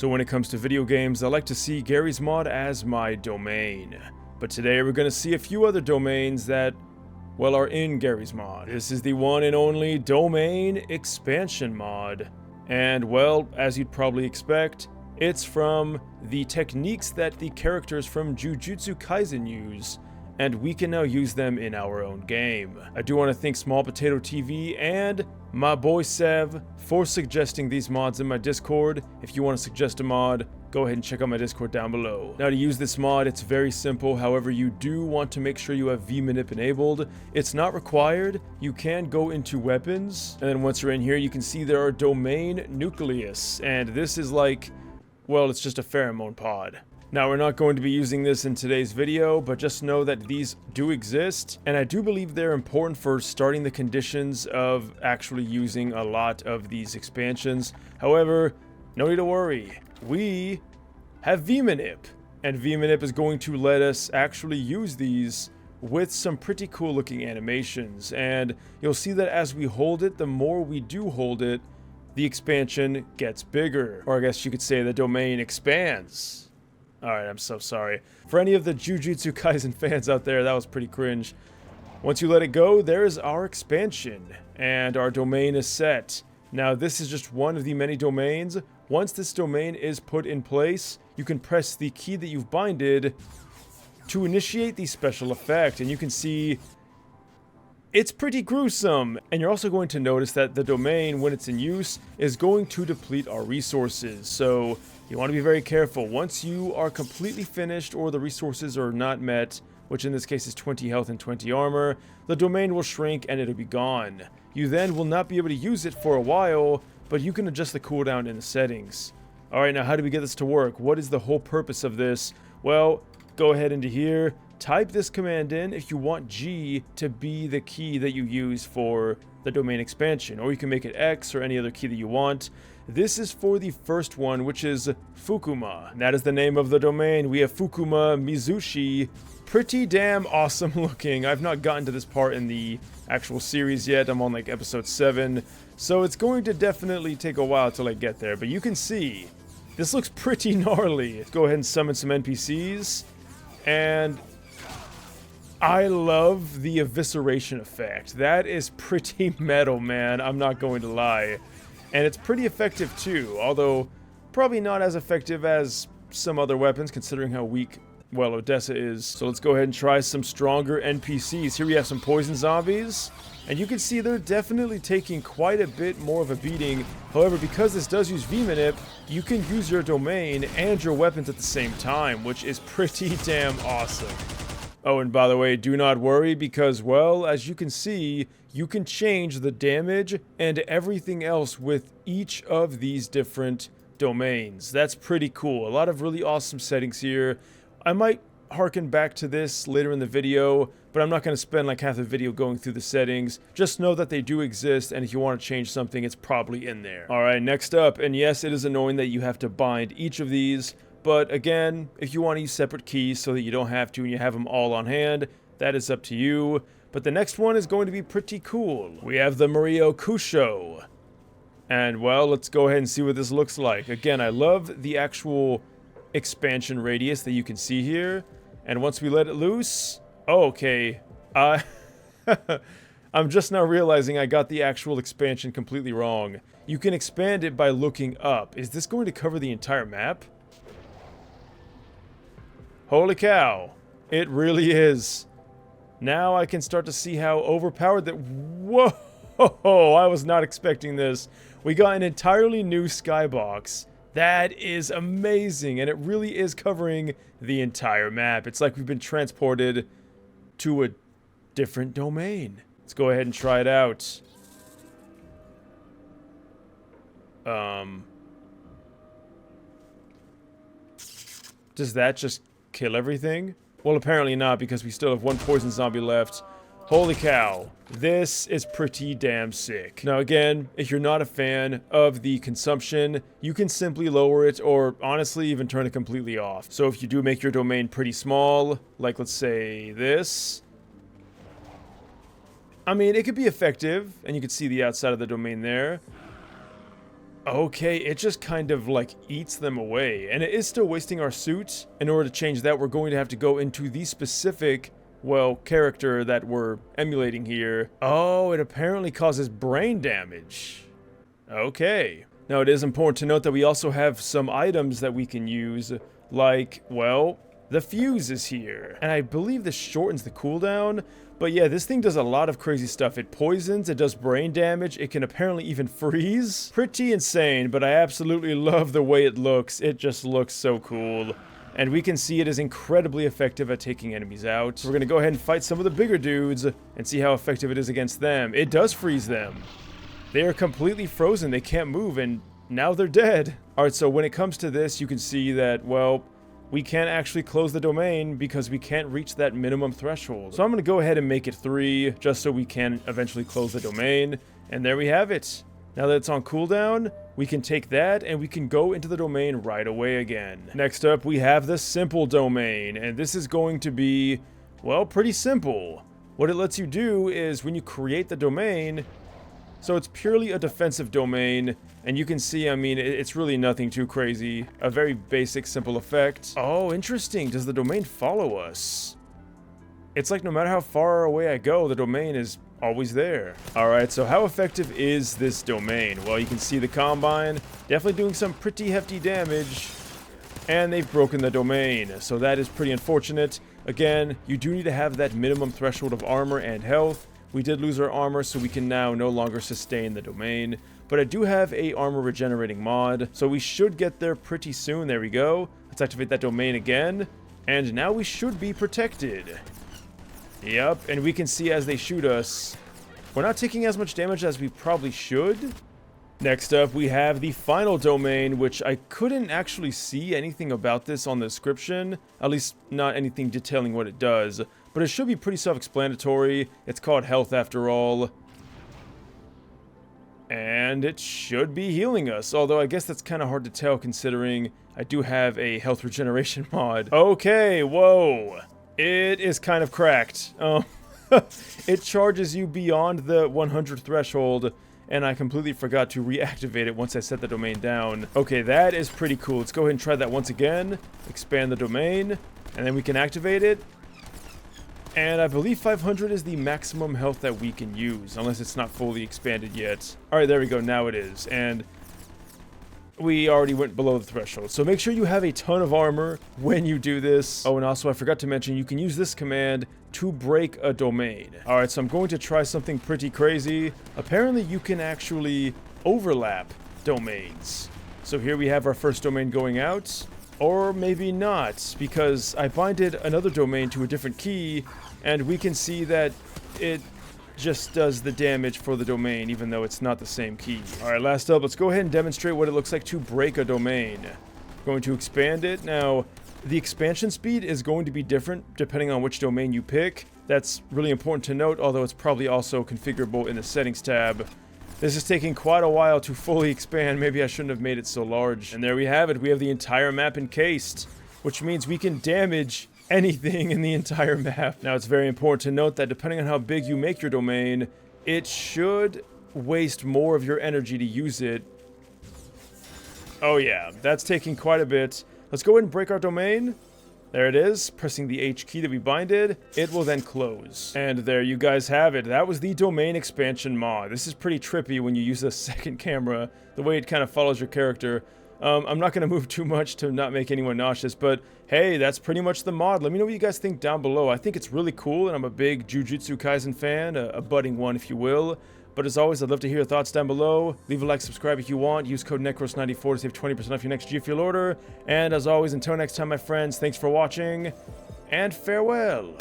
So when it comes to video games, I like to see Garry's mod as my domain. But today we're going to see a few other domains that, well, are in Garry's mod. This is the one and only domain expansion mod. And, well, as you'd probably expect, it's from the techniques that the characters from Jujutsu Kaisen use, and we can now use them in our own game. I do want to thank Small Potato TV and my boy Sev for suggesting these mods in my Discord. If you want to suggest a mod, go ahead and check out my Discord down below. Now, to use this mod, it's very simple. However, you do want to make sure you have VManip enabled. It's not required. You can go into weapons, and then once you're in here, you can see there are domain nucleus, and this is like, well, it's just a pheromone pod. Now, we're not going to be using this in today's video, but just know that these do exist, and I do believe they're important for starting the conditions of actually using a lot of these expansions. However, no need to worry. We have VManip, and VManip is going to let us actually use these with some pretty cool looking animations, and you'll see that as we hold it, the more we do hold it, the expansion gets bigger, or I guess you could say the domain expands. Alright, I'm so sorry. For any of the Jujutsu Kaisen fans out there, that was pretty cringe. Once you let it go, there's our expansion, and our domain is set. Now, this is just one of the many domains. Once this domain is put in place, you can press the key that you've binded to initiate the special effect, and you can see it's pretty gruesome. And you're also going to notice that the domain, when it's in use, is going to deplete our resources. So you want to be very careful. Once you are completely finished or the resources are not met, which in this case is 20 health and 20 armor, the domain will shrink and it'll be gone. You then will not be able to use it for a while, but you can adjust the cooldown in the settings. Alright, now how do we get this to work? What is the whole purpose of this? Well, go ahead into here, type this command in if you want G to be the key that you use for the domain expansion, or you can make it X or any other key that you want. This is for the first one, which is Fukuma. That is the name of the domain. We have Fukuma Mizushi. Pretty damn awesome looking. I've not gotten to this part in the actual series yet. I'm on like episode 7, so it's going to definitely take a while till I get there, but you can see this looks pretty gnarly. Let's go ahead and summon some NPCs, and I love the evisceration effect. That is pretty metal, man. I'm not going to lie. And it's pretty effective too, although probably not as effective as some other weapons considering how weak, well, Odessa is. So let's go ahead and try some stronger NPCs. Here we have some poison zombies, and you can see they're definitely taking quite a bit more of a beating. However, because this does use VManip, you can use your domain and your weapons at the same time, which is pretty damn awesome. Oh, and by the way, do not worry because, well, as you can see, you can change the damage and everything else with each of these different domains. That's pretty cool. A lot of really awesome settings here. I might harken back to this later in the video, but I'm not going to spend like half the video going through the settings. Just know that they do exist, and if you want to change something, it's probably in there. Alright, next up, and yes, it is annoying that you have to bind each of these, but again, if you want to use separate keys so that you don't have to and you have them all on hand, that is up to you. But the next one is going to be pretty cool. We have the Muryokusho. And well, let's go ahead and see what this looks like. Again, I love the actual expansion radius that you can see here. And once we let it loose, oh, okay. I'm just now realizing I got the actual expansion completely wrong. You can expand it by looking up. Is this going to cover the entire map? Holy cow, it really is. Now I can start to see how overpowered that... Whoa, I was not expecting this. We got an entirely new skybox. That is amazing, and it really is covering the entire map. It's like we've been transported to a different domain. Let's go ahead and try it out. Does that just kill everything? Well, apparently not, because we still have one poison zombie left. Holy cow, this is pretty damn sick. Now again, if you're not a fan of the consumption, you can simply lower it or honestly even turn it completely off. So if you do make your domain pretty small, like let's say this, I mean, it could be effective, and you can see the outside of the domain there. Okay, it just kind of like eats them away, and it is still wasting our suit. In order to change that, we're going to have to go into the specific, well, character that we're emulating here. Oh, it apparently causes brain damage. Okay. Now, it is important to note that we also have some items that we can use, like, well, the fuse is here. And I believe this shortens the cooldown. But yeah, this thing does a lot of crazy stuff. It poisons, it does brain damage, it can apparently even freeze. Pretty insane, but I absolutely love the way it looks. It just looks so cool. And we can see it is incredibly effective at taking enemies out. So we're gonna go ahead and fight some of the bigger dudes and see how effective it is against them. It does freeze them. They are completely frozen, they can't move, and now they're dead. Alright, so when it comes to this, you can see that, well, we can't actually close the domain because we can't reach that minimum threshold. So I'm going to go ahead and make it 3 just so we can eventually close the domain. And there we have it. Now that it's on cooldown, we can take that and we can go into the domain right away again. Next up, we have the simple domain. And this is going to be, well, pretty simple. What it lets you do is when you create the domain, so it's purely a defensive domain, and you can see, I mean, it's really nothing too crazy. A very basic, simple effect. Oh, interesting. Does the domain follow us? It's like no matter how far away I go, the domain is always there. Alright, so how effective is this domain? Well, you can see the Combine definitely doing some pretty hefty damage, and they've broken the domain, so that is pretty unfortunate. Again, you do need to have that minimum threshold of armor and health. We did lose our armor, so we can now no longer sustain the domain. But I do have a armor regenerating mod, so we should get there pretty soon. There we go. Let's activate that domain again. And now we should be protected. Yep, and we can see as they shoot us, we're not taking as much damage as we probably should. Next up, we have the final domain, which I couldn't actually see anything about this on the description. At least not anything detailing what it does. But it should be pretty self-explanatory. It's called health after all. And it should be healing us, although I guess that's kind of hard to tell considering I do have a health regeneration mod. Okay, whoa. It is kind of cracked. It charges you beyond the 100 threshold, and I completely forgot to reactivate it once I set the domain down. Okay, that is pretty cool. Let's go ahead and try that once again. Expand the domain, and then we can activate it. And I believe 500 is the maximum health that we can use, unless it's not fully expanded yet. Alright, there we go, now it is. And we already went below the threshold. So make sure you have a ton of armor when you do this. Oh, and also I forgot to mention, you can use this command to break a domain. Alright, so I'm going to try something pretty crazy. Apparently you can actually overlap domains. So here we have our first domain going out. Or maybe not, because I binded another domain to a different key, and we can see that it just does the damage for the domain, even though it's not the same key. Alright, last up, let's go ahead and demonstrate what it looks like to break a domain. Going to expand it. Now, the expansion speed is going to be different depending on which domain you pick. That's really important to note, although it's probably also configurable in the settings tab. This is taking quite a while to fully expand. Maybe I shouldn't have made it so large. And there we have it. We have the entire map encased, which means we can damage anything in the entire map. Now, it's very important to note that depending on how big you make your domain, it should waste more of your energy to use it. Oh yeah, that's taking quite a bit. Let's go ahead and break our domain. There it is, pressing the H key that we binded, it will then close. And there you guys have it. That was the domain expansion mod. This is pretty trippy when you use a second camera, the way it kind of follows your character. I'm not going to move too much to not make anyone nauseous, but hey, that's pretty much the mod. Let me know what you guys think down below. I think it's really cool, and I'm a big Jujutsu Kaisen fan, a budding one if you will. But as always, I'd love to hear your thoughts down below. Leave a like, subscribe if you want. Use code NecrosVideos to save 20% off your next G Fuel order. And as always, until next time, my friends, thanks for watching, and farewell.